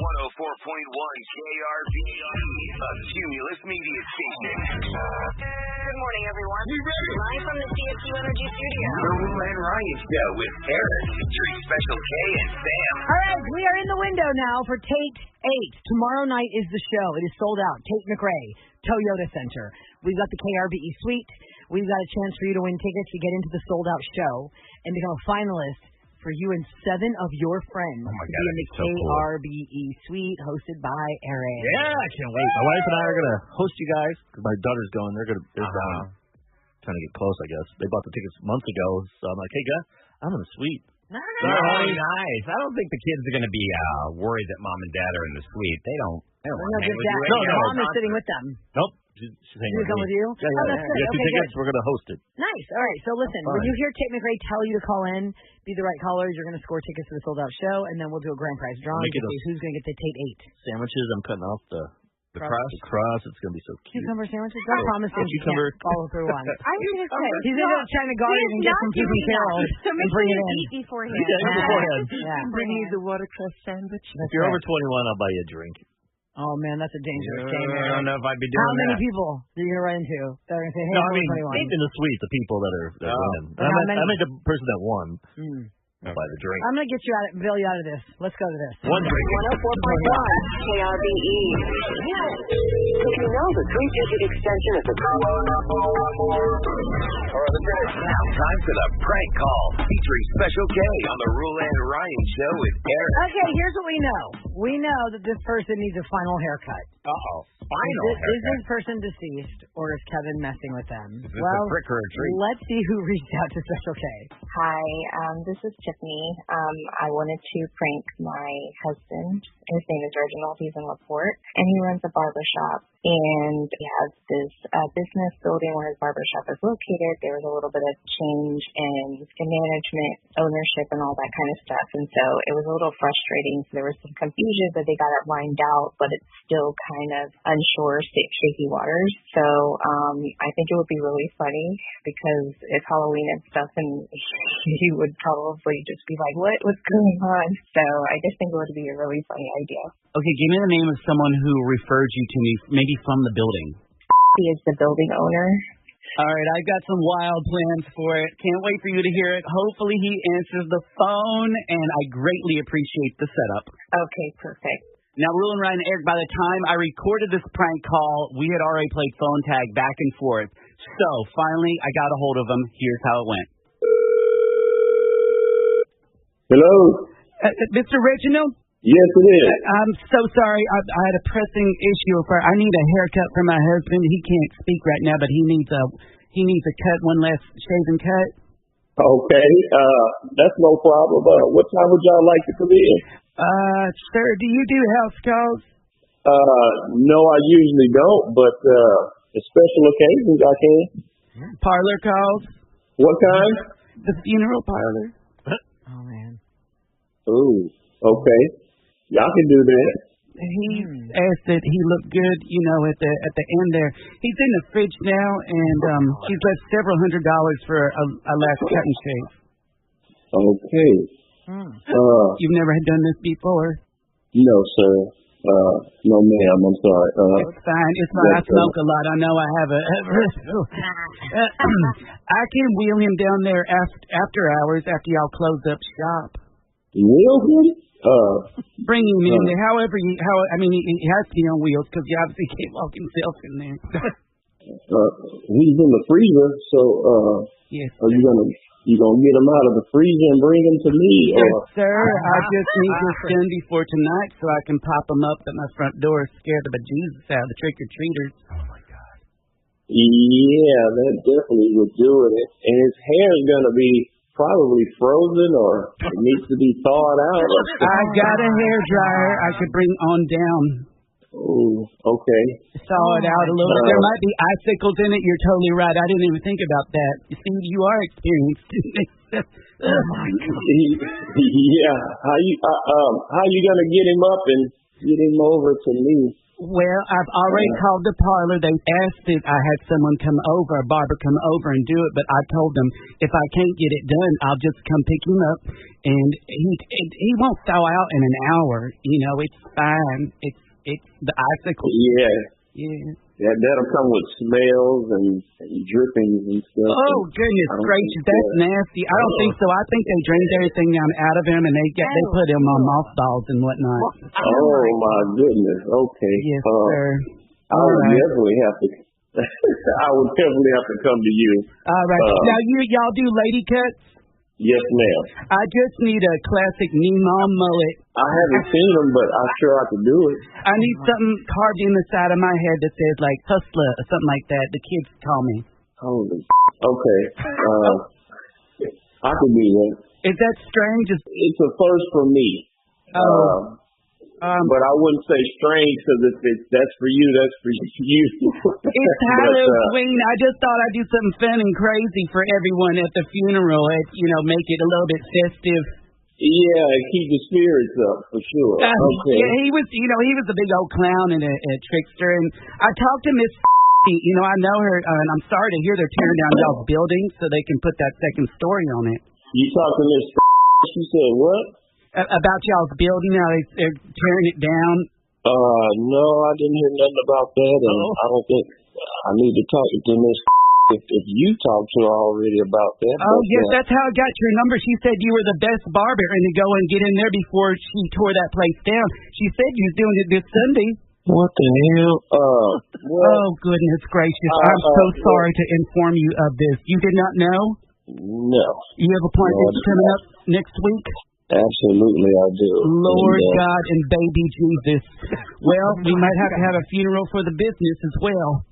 KRBE, a Cumulus media station. Good morning, everyone. Live from the CSU Energy Studio. The Rule and Ryan Show with Eric, featuring Special K and Sam. All right, we are in the window now for Tate 8. Tomorrow night is the show. It is sold out. Tate McRae, Toyota Center. We've got the KRBE suite. We've got a chance for you to win tickets to get into the sold-out show and become a finalist for you and 7 of your friends to be in the KRBE suite hosted by Eric. Yeah, I can't wait. My wife and I are going to host you guys because my daughter's going. They're trying to get close, I guess. They bought the tickets months ago, so I'm like, hey, guys, I'm in the suite. Very nice. I don't think the kids are going to be worried that mom and dad are in the suite. They don't want to hang with you. Mom is sitting with them. Nope. She's hanging with me. You? Yeah, that's good. We got 2 tickets. We're going to host it. Nice. All right. So listen, when you hear Tate McRae tell you to call in, be the right callers, you're going to score tickets to the sold-out show, and then we'll do a grand prize drawing to see who's going to get the Tate 8. Sandwiches. I'm cutting off the crust. It's going to be so cute. Cucumber sandwiches? Don't promise him you can't follow through on it. I was going to say. He's going to China Garden and get some Susan Carroll and bring it in. Eat beforehand. Yeah. Bring me the watercress sandwich. If you're over 21, I'll buy you a drink. Oh, man, that's a dangerous game. I don't know if I'd be doing How many that. people are you going to run into that are going to say, hey, no, I'm 21? In the suite, the people that are winning. I mean the person that won. I'll buy the drink. I'm going to get you out of, bail you out of this. Let's go to this. One drink. 104.1 KRBE. Did you know the 3-digit extension is the Now, time for the prank call, featuring Special K on the Rule and Ryan Show with Eric. Okay, here's what we know. We know that this person needs a final haircut. Uh-oh. Is this person deceased, or is Kevin messing with them? Is this a trick or a treat? Let's see who reached out to Special K. Hi, this is Tiffany. I wanted to prank my husband. His name is Reginald. He's in LaPorte, and he runs a barbershop. And he has this business building where his barbershop is located. There was a little bit of change in management, ownership, and all that kind of stuff. And so it was a little frustrating. So there was some confusion, but they got it lined out, but it's still kind of unsure, shaky waters. So I think it would be really funny because it's Halloween and stuff, and he would probably just be like, what's going on? So I just think it would be a really funny idea. Okay, give me the name of someone who referred you to me, maybe from the building. He is the building owner. All right, I've got some wild plans for it. Can't wait for you to hear it. Hopefully he answers the phone, and I greatly appreciate the setup. Okay, perfect. Now, Rule and Ryan and Eric, by the time I recorded this prank call, we had already played phone tag back and forth. So, finally, I got a hold of him. Here's how it went. Hello? Mr. Reginald? Yes, it is. I'm so sorry. I had a pressing issue. I need a haircut for my husband. He can't speak right now, but he needs a cut, one last shaving cut. Okay, that's no problem. What time would y'all like to come in? Sir, do you do house calls? No, I usually don't, but at special occasions I can. Parlor calls? What kind? The funeral parlor. Oh, man. Ooh, okay. Y'all can do that. He asked that he looked good, at the end there. He's in the fridge now, and he's left several $100s for a last cut and shave. Okay. You've never done this before? No, sir. No, ma'am. I'm sorry. It's fine. It's fine. I smoke a lot. I know I have I can wheel him down there after hours, after y'all close up shop. Wheel him? Bring him in there. He has to be on wheels because he obviously can't walk himself in there. He's in the freezer, so yes. Are you gonna get him out of the freezer and bring him to me? Yes, sir. I just need this done before tonight so I can pop him up at my front door, scare the bejesus out of the trick-or-treaters. Oh, my God. Yeah, that definitely would do it. And his hair is gonna be probably frozen or it needs to be thawed out. I got a hair dryer I could bring on down. Oh, okay. Thaw it out a little bit. There might be icicles in it. You're totally right. I didn't even think about that. You see, you are experienced. Oh my God. Yeah. How you gonna get him up and get him over to me? Well, I've already called the parlor. They asked if I had someone come over, a barber come over and do it, but I told them if I can't get it done, I'll just come pick him up, and he won't thaw out in an hour. You know, it's fine. It's the icicle. Yeah. That'll come with smells and drippings and stuff. Oh, goodness gracious, that's nasty. I don't think so. I think they drained everything out of him, and they put him on mothballs and whatnot. Oh, my goodness. Okay. Yes, sir. I would definitely have to. I would definitely have to come to you. All right. Now, y'all do lady cuts? Yes, ma'am. I just need a classic Neemon mullet. I haven't seen them, but I'm sure I could do it. I need something carved in the side of my head that says, like, hustler or something like that. The kids call me. Holy okay. I could do that. Is that strange? It's a first for me. But I wouldn't say strange because if that's for you, that's for you. It's Halloween. I just thought I'd do something fun and crazy for everyone at the funeral. Make it a little bit festive. Yeah, keep the spirits up for sure. Okay. Yeah, he was a big old clown and a trickster. And I talked to Miss. I know her, and I'm sorry to hear they're tearing down y'all's building so they can put that second story on it. You talked to Miss. She said what? About y'all's building, now they're tearing it down. No, I didn't hear nothing about that, and I don't think I need to talk to Miss. If you talked to her already about that. Oh, yes, that's how I got your number. She said you were the best barber, and to go and get in there before she tore that place down. She said you was doing it this Sunday. What the hell? Oh, goodness gracious. I'm so sorry to inform you of this. You did not know? No. You have appointments coming up next week? Absolutely, I do. Lord God and baby Jesus. Well, we might have to have a funeral for the business as well.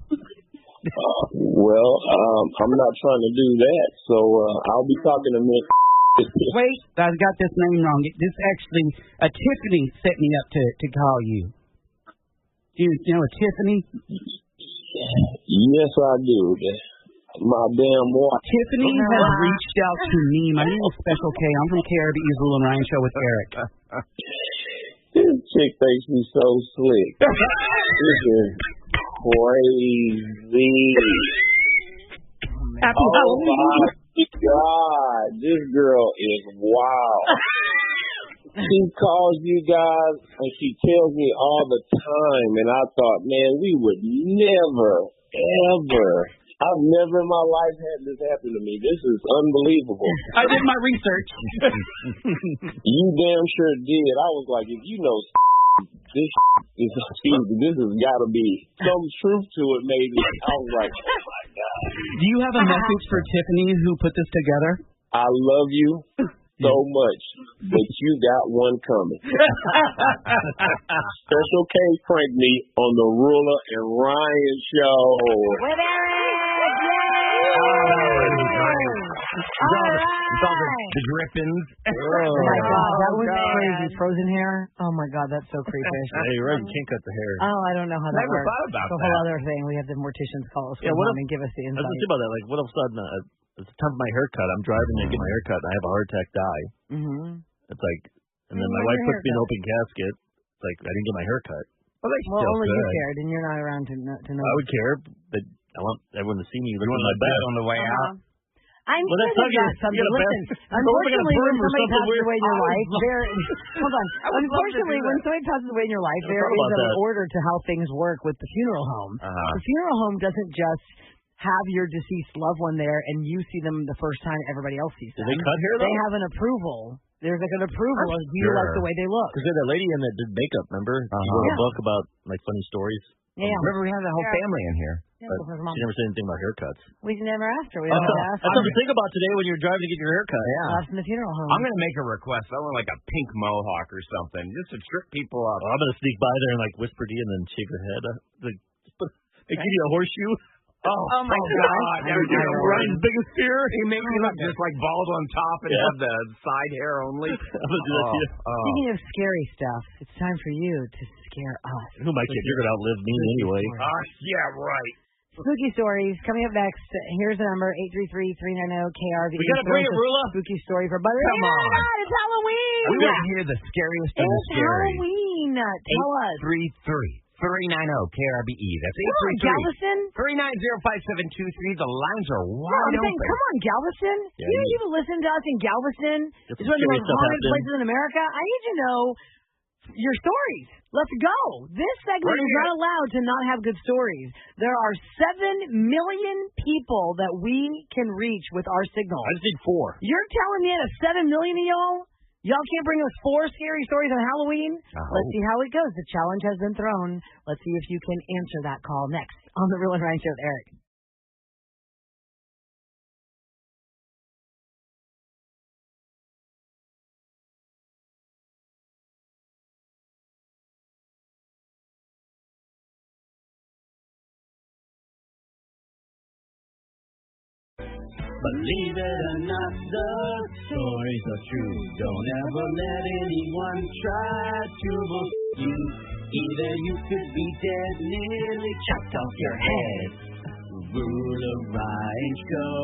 I'm not trying to do that, so I'll be talking to Miss. Wait, I got this name wrong. This actually, Tiffany set me up to call you. Do you know a Tiffany? Yes, I do. My damn boy. Tiffany has reached out to me. My name is Special K. I'm from KRBE's Rule and Ryan Show with Eric. This chick thinks me so slick. This is crazy. Happy Halloween. My God, this girl is wild. She calls you guys and she tells me all the time, and I thought, man, we would never, ever. I've never in my life had this happen to me. This is unbelievable. I did my research. You damn sure did. I was like, if you know this has got to be some truth to it, maybe. I was like, oh my God. Do you have a message for Tiffany who put this together? I love you so much, but you got one coming. Special K pranked me on the Ruler and Ryan Show. With Eric! The drippings. Oh my God, that was crazy. Frozen hair. Oh my God, that's so creepy. Hey, you're right. You can't cut the hair. Oh, I don't know how that Never works. thought about It's a whole other thing. We have the morticians call us and give us the I was insight. thinking about that. Like, what if sudden it's the time of my haircut? I'm driving to get my haircut, and I have a heart attack, die. Mm-hmm. It's like, and then my wife puts me in an open casket. It's like I didn't get my haircut. Well, only you cared, and you're not around to know. I would care, but I want everyone to see me. You want my bed on the way out? I'm Well, that's sure not got something. Listen, unfortunately, when somebody passes away in your life, hold on. Unfortunately, when somebody passes away in your life, there is an order to how things work with the funeral home. The funeral home doesn't just have your deceased loved one there and you see them the first time everybody else sees them. Do they cut hair, though? They have an approval. There's like an approval of do you like the way they look. Because there's that lady in that did makeup, remember? She wrote a book about like funny stories. Yeah. Remember, we had the whole family in here. Yeah, but she never said anything about haircuts. We never asked her. We That's never asked her. something to think about today when you're driving to get your haircut. Yeah. That's in the funeral home. I'm going to make a request. I want like a pink mohawk or something, just to trip people up. I'm going to sneak by there and like whisper to you and then shake her head. They give you a horseshoe. Oh my God! Ryan's biggest fear. He made me look just like bald on top and have the side hair only. I'm gonna do that to you. Speaking of scary stuff, it's time for you to scare us. Who am I kidding? You're gonna outlive me anyway. Yeah, right. Spooky stories coming up next. Here's the number 833-390-KRV. We gotta bring it, Rula. Spooky story for Buddy. Come on. God, it's Halloween. We want to hear the scariest of the It's scary. Halloween. Tell us. 833 390-KRBE. That's Come on, Galveston. 390-5723. The lines are No, wide I'm saying, open. come on, Galveston. Yeah, You people listen to us in Galveston. Get It's some one of the scary most stuff haunted happening. places in America. I need to know your stories. Let's go. This segment is not allowed to not have good stories. There are 7 million people that we can reach with our signal. I just need 4. You're telling me out of 7 million of y'all can't bring us 4 scary stories on Halloween? Let's see how it goes. The challenge has been thrown. Let's see if you can answer that call next on the Real and Ryan Show with Eric. Believe it or not, the stories are true. Don't ever let anyone try to bull you. Either you could be dead, nearly chopped off your head. Rule of Ryan Show.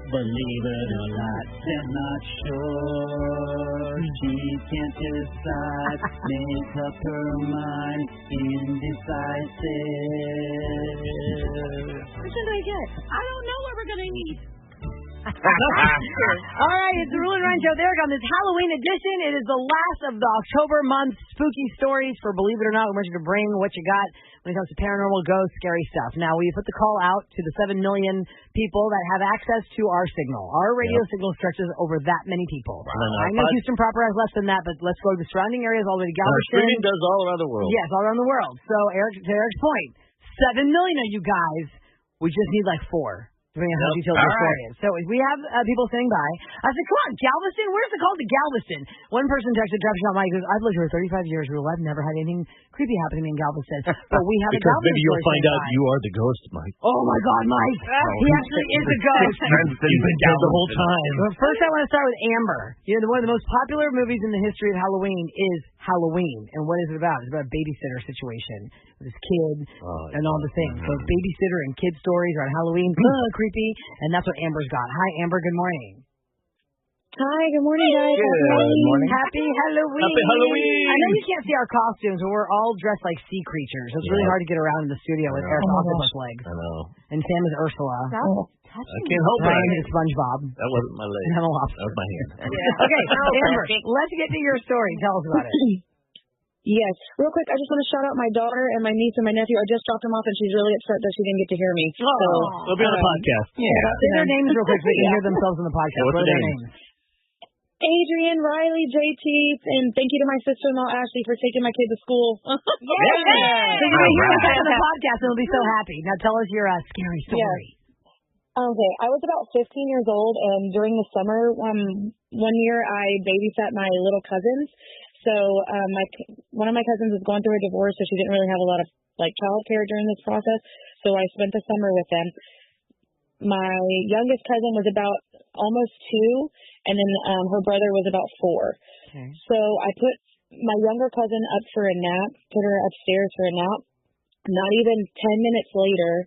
Believe it or not, they're not sure. She can't decide. Make up her mind. Indecisive. What should I get? I don't know what we're going to eat. All right, it's the Rule and Ryan Show with Eric on this Halloween edition. It is the last of the October month spooky stories for Believe It or Not. We want you to bring what you got when it comes to paranormal, ghosts, scary stuff. Now, we put the call out to the 7 million people that have access to our signal. Our radio signal stretches over that many people. I know Houston proper has less than that, but let's go to the surrounding areas all the way to Galveston. Streaming does all around the world. Yes, all around the world. So, to Eric's point, 7 million of you guys, we just need like 4. Depending on how detailed the story is. So we have people saying bye. I said, come on, Galveston? Where's the call to Galveston? One person texted Travis Shot Mike, goes, I've lived here for 35 years, Rule. I've never had anything creepy happen to me in Galveston. But we have a because Galveston maybe you'll story find saying out bye. you are the ghost, Mike. Oh, my God, Mike. He actually is a ghost. You've been dead the whole time. But first, I want to start with Amber. You know, one of the most popular movies in the history of Halloween is Halloween. And what is it about? It's about a babysitter situation with this kid and all the things. So babysitter and kid stories are on Halloween. Creepy. And that's what Amber's got. Hi, Amber. Good morning. Hi, good morning, guys. Good morning. Happy Halloween. Happy Halloween. I know you can't see our costumes, but we're all dressed like sea creatures. So it's really hard to get around in the studio with Eric's octopus legs. I know. And Sam is Ursula. I can't help it. Ryan is SpongeBob. That wasn't my leg. And I'm a lobster. That was my hand. Okay, Amber, let's get to your story. Tell us about it. Yes. Real quick, I just want to shout out my daughter and my niece and my nephew. I just dropped them off, and she's really upset that she didn't get to hear me. So We'll be on the podcast. Say their names real quick so they can hear themselves on the podcast. What's What are the their names? names? Adrian, Riley, JT, and thank you to my sister-in-law, Ashley, for taking my kid to school. So you're going to hear us on the podcast and they'll be so happy. Now tell us your scary story. Okay, I was about 15 years old, and during the summer, one year I babysat my little cousins. So one of my cousins was going through a divorce, so she didn't really have a lot of child care during this process. So I spent the summer with them. My youngest cousin was about almost 2, and then her brother was about 4. Okay. So I put my younger cousin up for a nap, put her upstairs for a nap. Not even 10 minutes later,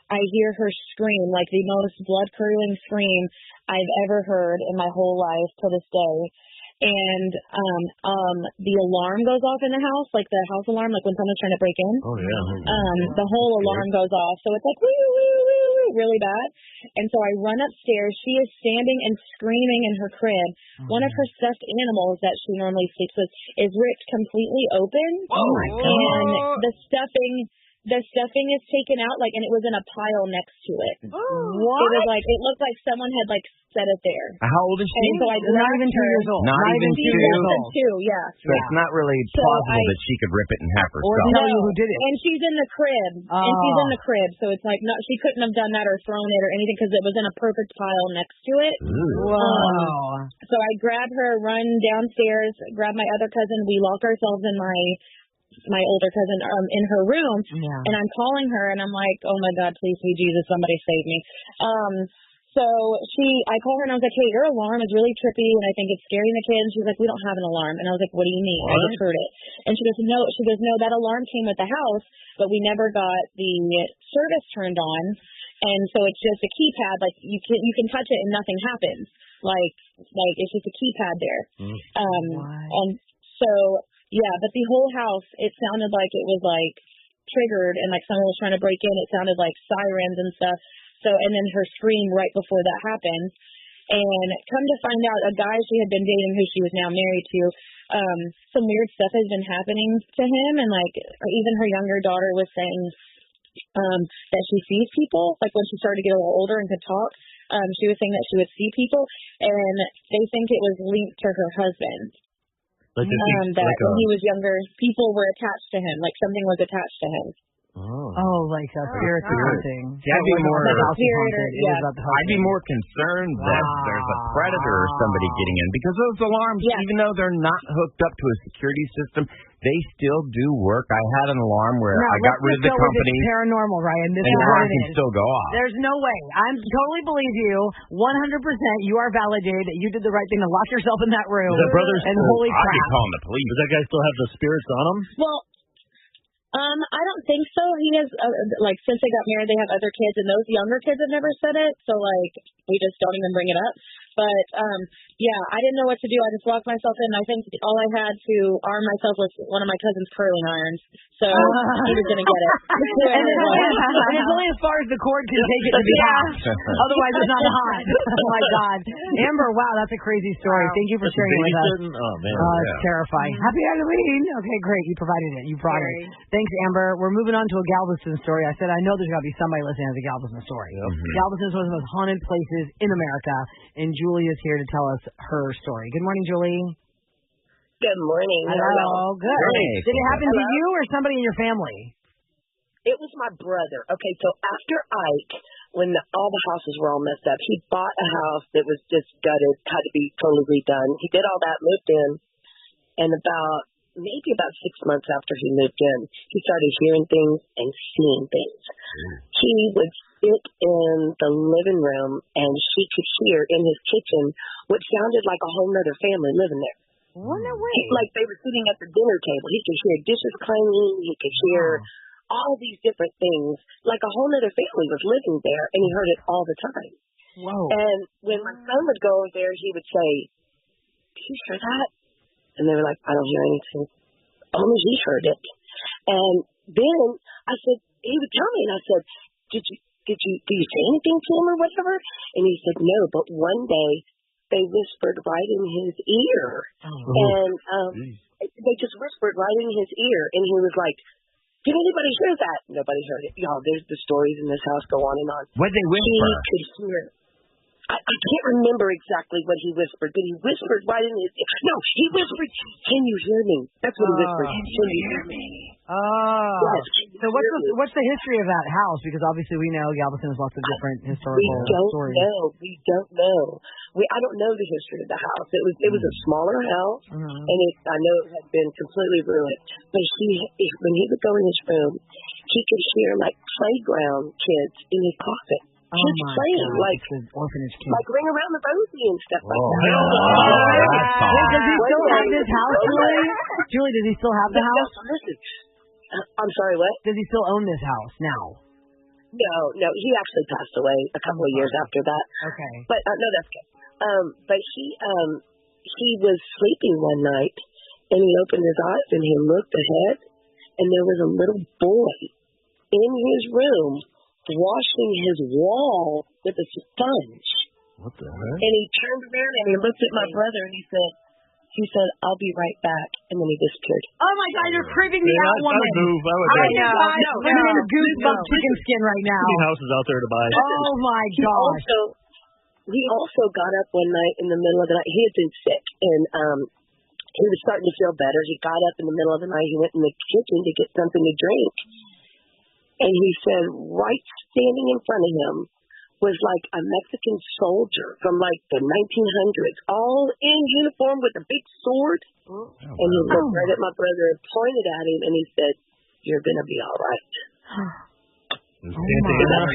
I hear her scream, like the most blood-curdling scream I've ever heard in my whole life to this day. And the alarm goes off in the house, like the house alarm, like when someone's trying to break in. Oh, yeah. The whole alarm goes off. So it's like, woo, woo, woo, woo, really bad. And so I run upstairs. She is standing and screaming in her crib. One of her stuffed animals that she normally sleeps with is ripped completely open. Oh, my God. And the stuffing is taken out, and it was in a pile next to it. What? It was it looked like someone had set it there. How old is she? And so I Not even 2 years old. Not even 2 years old. 2, yeah. So it's not really So plausible that she could rip it in half Or herself. tell you who did it. And she's in the crib. And she's in the crib. So it's no, she couldn't have done that or thrown it or anything because it was in a perfect pile next to it. Wow. So I grab her, run downstairs, grab my other cousin. We lock ourselves in my older cousin in her room. Yeah. And I'm calling her and I'm like, oh my God, please, sweet Jesus, somebody save me. So I call her and I was like, hey, your alarm is really trippy and I think it's scaring the kids. She's like, we don't have an alarm. And I was like, what do you mean? I just heard it. And she goes, no, that alarm came with the house, but we never got the service turned on. And so it's just a keypad, you can touch it and nothing happens. Like it's just a keypad there. And so Yeah, but the whole house, it sounded like it was like triggered and like someone was trying to break in. It sounded like sirens and stuff. So, and then her scream right before that happened. And come to find out, a guy she had been dating who she was now married to, some weird stuff has been happening to him. And like, even her younger daughter was saying that she sees people. Like when she started to get a little older and could talk, she was saying that she would see people. And they think it was linked to her husband. That when he was younger, people were attached to him. Like something was attached to him. Oh, like a spirit or something. See, I'd be more concerned that Wow. there's a predator or somebody getting in, because those alarms, even though they're not hooked up to a security system, they still do work. I had an alarm where I got rid of the company. It's paranormal, Ryan. This and is the what alarm it can is. still go off. There's no way. I totally believe you. 100%. You are validated that you did the right thing to lock yourself in that room. Is that brother's and holy I'd crap. be calling the police. Does that guy still have the spirits on him? Well, I don't think so. He has, like, since they got married, they have other kids, and those younger kids have never said it, so, like, we just don't even bring it up. But, yeah, I didn't know what to do. I just locked myself in. I think all I had to arm myself was one of my cousin's curling irons, so he was going to get it. And it's only as far as the cord can take it to be hot. Otherwise, it's not hot. Oh, my God. Amber, wow, that's a crazy story. Thank you for sharing it with us. Oh, man. It's terrifying. Happy Halloween. Okay, great. You provided it. You brought it. Thanks, Amber. We're moving on to a Galveston story. I said I know there's got to be somebody listening to the Galveston story. Galveston is one of the most haunted places in America, and Julie is here to tell us her story. Good morning, Julie. Good morning. Hello. Good. Hey. Did it happen to you or somebody in your family? It was my brother. Okay, so after Ike, when all the houses were all messed up, he bought a house that was just gutted, had to be totally redone. He did all that, moved in, and maybe about 6 months after he moved in, he started hearing things and seeing things. He would sit in the living room, and she could hear in his kitchen what sounded like a whole other family living there. What a way. Like they were sitting at the dinner table. He could hear dishes clanging. He could hear all these different things. Like a whole other family was living there, and he heard it all the time. Whoa. And when my son would go over there, he would say, "Did you hear that?" And they were like, "I don't hear anything." Only he heard it. And then I said, he would tell me, and I said, do you say anything to him or whatever? And he said, no, but one day they whispered right in his ear. And they just whispered right in his ear. And he was like, did anybody hear that? Nobody heard it. Y'all, there's the stories in this house go on and on. What did they whisper? He could hear. I can't remember exactly what he whispered, but he whispered right in his ear. No, he whispered, can you hear me? That's what he whispered. Can you hear me? Yes, so what's the history of that house? Because obviously we know Galveston has lots of different historical stories. We don't know. I don't know the history of the house. It was a smaller house, and I know it had been completely ruined. But when he would go in his room, he could hear like playground kids in his closet. Kids playing, like orphanage kids, like Ring Around the Rosie and stuff like that. Does he still have this house, Julie? Julie, does he still have the house? Listen, I'm sorry, what? Does he still own this house now? No, he actually passed away a couple of years after that. Okay. But no, that's good. But he was sleeping one night, and he opened his eyes and he looked ahead, and there was a little boy in his room washing his wall with a sponge. What the heck? And he turned around and he looked at my brother and he said, I'll be right back. And then he disappeared. Oh my God, you're creeping me out, woman. I know. I'm in a goosebump chicken skin right now. How many houses out there to buy? Oh my gosh. He also got up one night in the middle of the night. He had been sick and he was starting to feel better. He got up in the middle of the night. He went in the kitchen to get something to drink. And he said right standing in front of him was like a Mexican soldier from like the 1900s, all in uniform with a big sword. And he looked right at my brother and pointed at him and he said, you're going to be all right. Oh my God.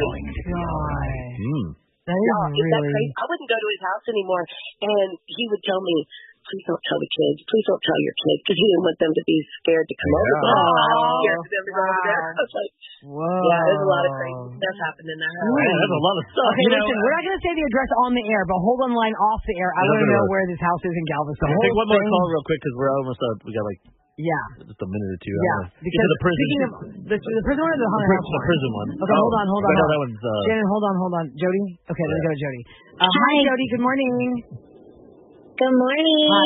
That is really... crazy? I wouldn't go to his house anymore. And he would tell me, please don't tell the kids. Please don't tell your kids. Because he didn't want them to be scared to come over there. I was scared for them to go over there. I was like, whoa. Yeah, there's a lot of crazy stuff happening in that house. Man, that's a lot of stuff. Okay, listen, we're not going to say the address on the air, but hold on the line off the air. I want to know where this house is in Galveston. Take one more call real quick because we're almost up. We got like Yeah. Just a minute or two. Yeah. Because the prison. speaking of the prison one or the haunted house one? The prison one. Okay, hold on. That one's, Shannon, hold on. Jody? Okay, let me go to Jody. Hi, Jody. Good morning. Good morning. Hi.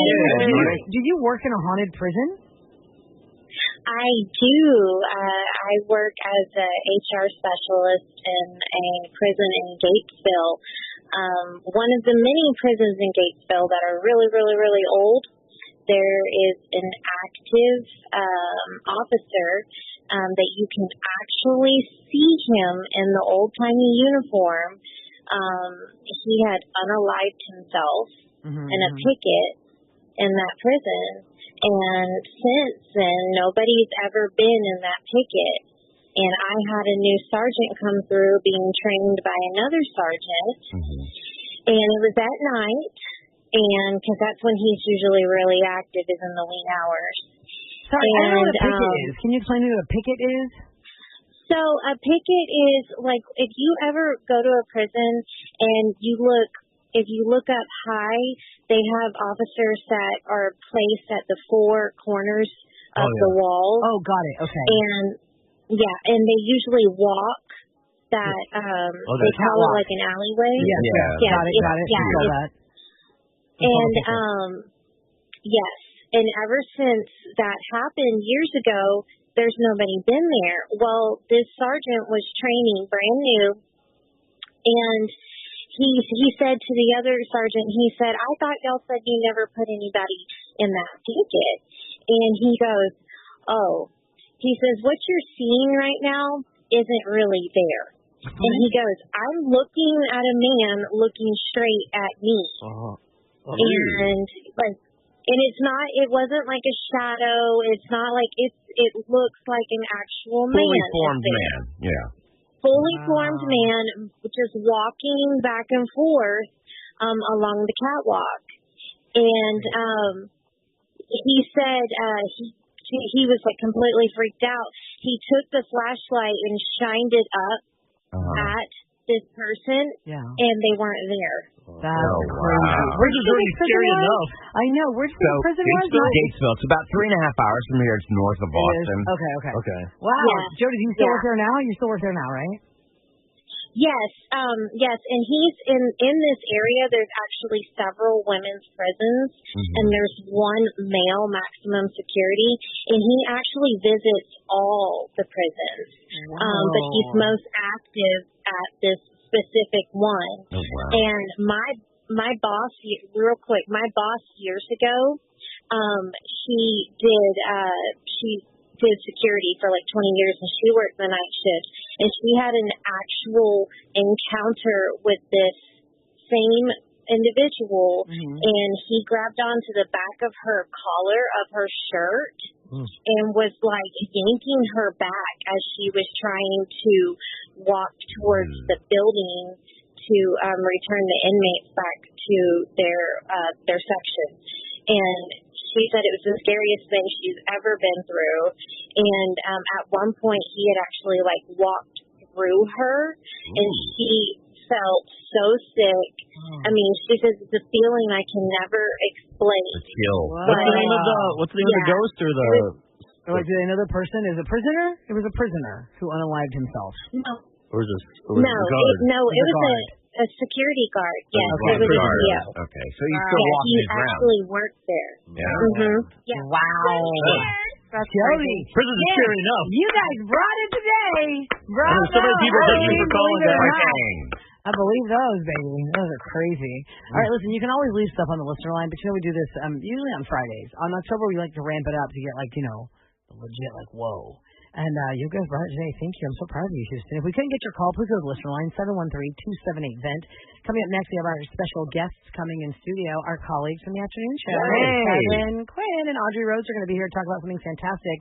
Do you work in a haunted prison? I do. I work as a HR specialist in a prison in Gatesville. One of the many prisons in Gatesville that are really, really, really old. There is an active officer that you can actually see him in the old-timey uniform. He had unalived himself in a picket in that prison. And since then, nobody's ever been in that picket. And I had a new sergeant come through being trained by another sergeant. And it was at night. And because that's when he's usually really active, is in the wee hours. Sorry, I don't know what a picket is. Can you explain to me what a picket is? So a picket is like if you ever go to a prison and if you look up high, they have officers that are placed at the four corners of the wall. Oh, got it. Okay. And they usually walk that they call it like an alleyway. Yeah. Got it. Yeah. That. And yes, and ever since that happened years ago, there's nobody been there. Well, this sergeant was training brand new, and he said to the other sergeant, he said, "I thought y'all said you never put anybody in that picket." And he goes, "Oh," he says, "what you're seeing right now isn't really there." And he goes, "I'm looking at a man looking straight at me." And it wasn't like a shadow. It's not like it looks like an actual man. Fully formed man. Yeah. Fully formed man just walking back and forth along the catwalk. And he said he was like completely freaked out. He took the flashlight and shined it up at this person, and they weren't there. That's crazy. Where'd you think the prison was? I know. Where'd you think the prison was? Gatesville. It's about 3.5 hours from here. It's north of Boston. Okay. Wow. Yeah. Jody, do you still work there now? You still work there now, right? Yes. And he's in this area. There's actually several women's prisons, and there's one male maximum security, and he actually visits all the prisons. But he's most active at this specific one. And my boss, real quick, my boss years ago, she did security for like 20 years, and she worked the night shift, and she had an actual encounter with this same individual, and he grabbed onto the back of her collar of her shirt and was like yanking her back as she was trying to walk towards the building to return the inmates back to their section. And she said it was the scariest thing she's ever been through. And at one point, he had actually like walked through her, and she felt so sick. I mean, she says it's a feeling I can never explain. What's the name of the ghost or the? Like, do they know the person is a prisoner? It was a prisoner who unalived himself. No. Or is this? It was a security guard. Yes, it was a PO. Okay, so he's still walking his round. He actually worked there. Yeah. Wow. That's Jody. Prison's scary enough. You guys brought it today. Bravo. So many people thank you for calling that. I believe those, baby. Those are crazy. All right, listen, you can always leave stuff on the listener line, but we do this usually on Fridays. On October, we like to ramp it up to get legit, whoa. And you guys brought it today. Thank you. I'm so proud of you, Houston. If we couldn't get your call, please go to the listener line, 713-278-VENT. Coming up next, we have our special guests coming in studio, our colleagues from the afternoon show. Kevin, Quinn, and Audrey Rose are going to be here to talk about something fantastic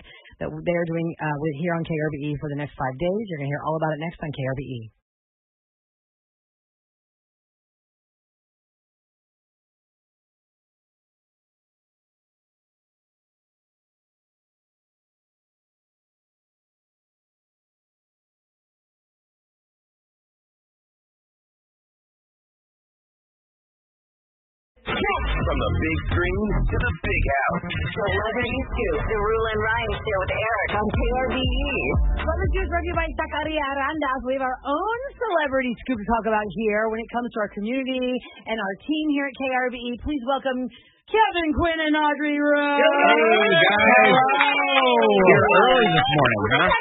that they are doing here on KRBE for the next 5 days. You're going to hear all about it next on KRBE. From the big screen to the big house. Celebrity Scoop, the Rule and Ryan Show with Eric on KRBE. Celebrity Scoop brought to you by Zacaria Arandas. We have our own celebrity scoop to talk about here when it comes to our community and our team here at KRBE. Please welcome Kevin, Quinn, and Audrey Rose. Hey, guys. You're early this morning, huh?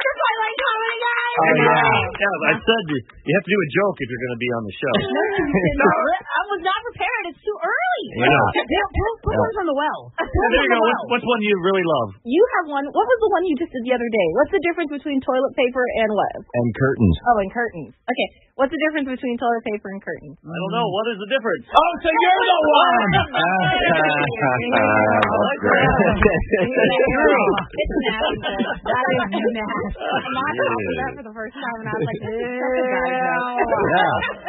Oh, yeah. I said you have to do a joke if you're going to be on the show. No, I was not prepared. It's too early. Yeah. Put one from the well. There you go. What's one you really love? You have one. What was the one you just did the other day? What's the difference between toilet paper and what? And curtains. Oh, and curtains. Okay. What's the difference between toilet paper and curtains? I don't know. What is the difference? Oh, so you're the one! It's nasty. That is nasty. My mom did that for the first time, and I was like,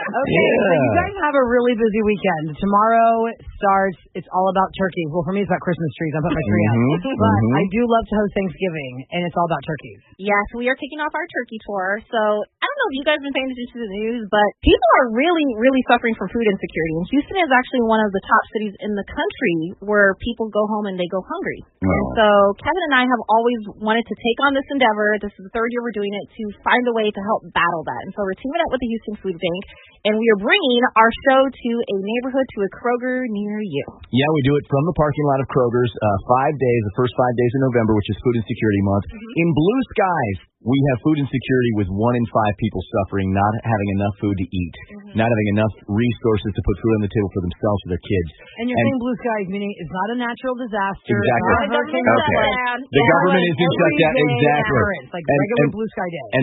Okay, so you guys have a really busy weekend. Tomorrow starts, it's all about turkeys. Well, for me, it's about Christmas trees. I put my tree up. But I do love to host Thanksgiving, and it's all about turkeys. Yes, we are kicking off our turkey tour. So I don't know if you guys have been paying attention to the news, but people are really, really suffering from food insecurity. And Houston is actually one of the top cities in the country where people go home and they go hungry. Oh. And so Kevin and I have always wanted to take on this endeavor. This is the third year we're doing it to find a way to help battle that. And so we're teaming up with the Houston Food Bank, and we are bringing our show to a neighborhood, to a Kroger near you. Yeah, we do it from the parking lot of Kroger's 5 days, the first 5 days of November, which is Food Insecurity Month. In blue skies, we have food insecurity with 1 in 5 people suffering, not having enough food to eat, not having enough resources to put food on the table for themselves or their kids. And you're saying blue skies, meaning it's not a natural disaster. Exactly. Not a hurricane shutdown. The government isn't shut down. Exactly. It's like regular blue sky day. And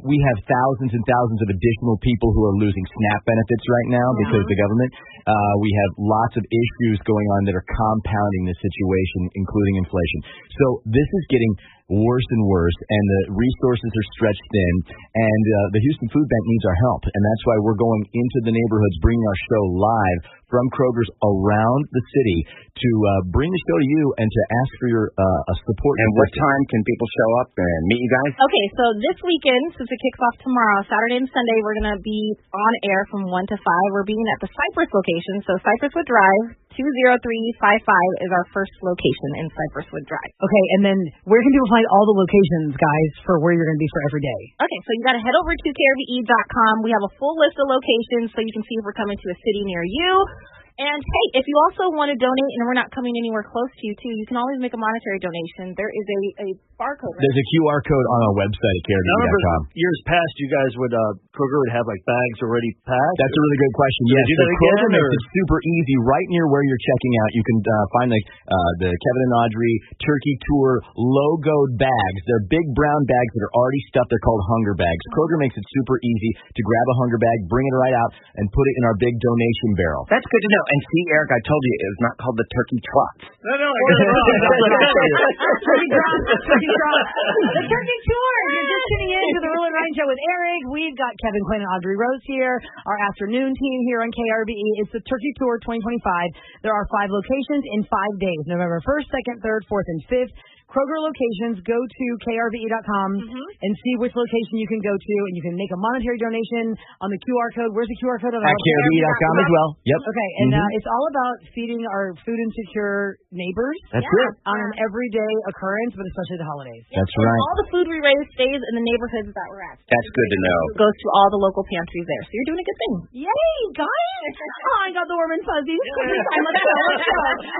we have thousands and thousands of additional people who are losing SNAP benefits right now because of the government. We have lots of issues going on that are compounding the situation, including inflation. So this is getting worse and worse, and the resources are stretched thin, and the Houston Food Bank needs our help, and that's why we're going into the neighborhoods, bringing our show live from Kroger's around the city to bring the show to you and to ask for your support. And what time can people show up and meet you guys? Okay, so this weekend, since it kicks off tomorrow, Saturday and Sunday, we're going to be on air from 1 to 5. We're being at the Cypress location, so Cypresswood Drive, 20355 is our first location in Cypresswood Drive. Okay, and then where can people find all the locations, guys, for where you're going to be for every day? Okay, so you got to head over to krve.com. We have a full list of locations so you can see if we're coming to a city near you. And, hey, if you also want to donate and we're not coming anywhere close to you, too, you can always make a monetary donation. There is a barcode. There's a QR code on our website at krve.com. Years past, you guys would, Kroger would have, like, bags already packed? That's a really good question. Yes, so Kroger makes it super easy. Right near where you're checking out, you can find the Kevin and Audrey Turkey Tour logoed bags. They're big brown bags that are already stuffed. They're called hunger bags. Kroger makes it super easy to grab a hunger bag, bring it right out, and put it in our big donation barrel. That's good to know. And see, Eric, I told you it was not called the Turkey Trots. No, I got it wrong. Turkey Trots. The Turkey Tour. You're just tuning in to the Rule and Ryan Show with Eric. We've got Kevin, Quinn, and Audrey Rose here, our afternoon team here on KRBE. It's the Turkey Tour 2025. There are 5 locations in 5 days, November 1st, 2nd, 3rd, 4th, and 5th. Kroger locations, go to krve.com and see which location you can go to, and you can make a monetary donation on the QR code. Where's the QR code? At krve.com as well. Yep. Okay, and it's all about feeding our food insecure neighbors. That's it. On an everyday occurrence, but especially the holidays. That's right. All the food we raise stays in the neighborhoods that we're at. That's good to know. It goes to all the local pantries there. So you're doing a good thing. Yay, guys! Oh, I got the warm and fuzzies. Let's go.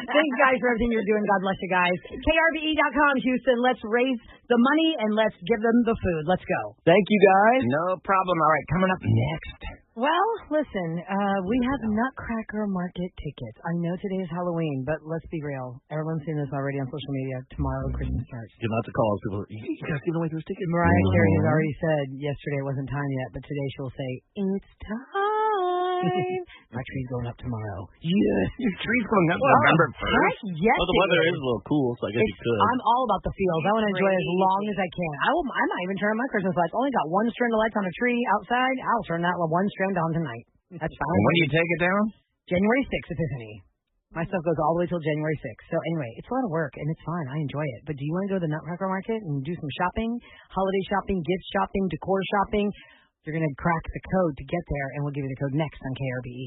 Thanks, guys, for everything you're doing. God bless you guys. krbe.com, Houston. Let's raise the money and let's give them the food. Let's go. Thank you, guys. No problem. All right, coming up next. Well, listen, we have Nutcracker Market tickets. I know today is Halloween, but let's be real. Everyone's seen this already on social media. Tomorrow, Christmas starts. Give out the calls. People, you guys giving away those tickets? Mariah Carey has already said yesterday it wasn't time yet, but today she'll say, it's time. My tree's going up tomorrow. Yes, your tree's going up November 1st. Yes, well, the weather is a little cool, so I guess you could. I'm all about the feels. I want to enjoy it as long as I can. I might even turn on my Christmas lights. Only got 1 strand of lights on a tree outside. I'll turn that 1 strand on tonight. That's fine. And when do you take it down? January 6th, Epiphany. My stuff goes all the way till January 6th. So anyway, it's a lot of work, and it's fun. I enjoy it. But do you want to go to the Nutcracker Market and do some shopping? Holiday shopping, gift shopping, decor shopping? You're going to crack the code to get there, and we'll give you the code next on KRBE.